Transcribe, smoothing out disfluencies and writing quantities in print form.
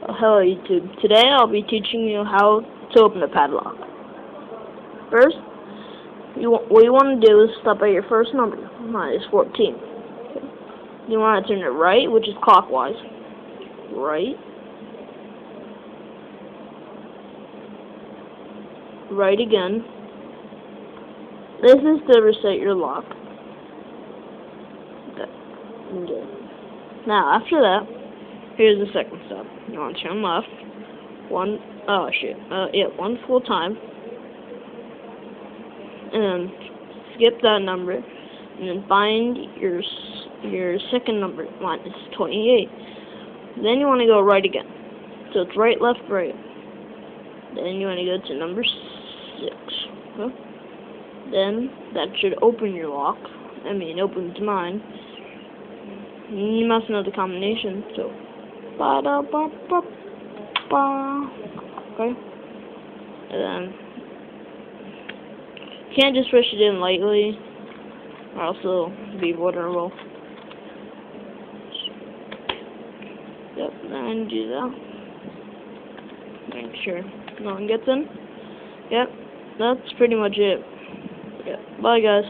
Hello YouTube. Today I'll be teaching you how to open a padlock. First, what you want to do is stop at your first number, mine is 14. Okay. You want to turn it right, which is clockwise. Right. Right again. This is to reset your lock. Okay. Now, after that, here's the second step. You want to turn left. One full time. And then skip that number. And then find your second number. Mine is 28. Then you want to go right again. So it's right, left, right. Then you want to go to number 6. Okay? Then that should open your lock. Opens mine. You must know the combination. So, okay. And then you can't just push it in lightly, or else it'll be vulnerable. Yep, then do that. Make sure no one gets in. Yep, that's pretty much it. Yep, bye guys.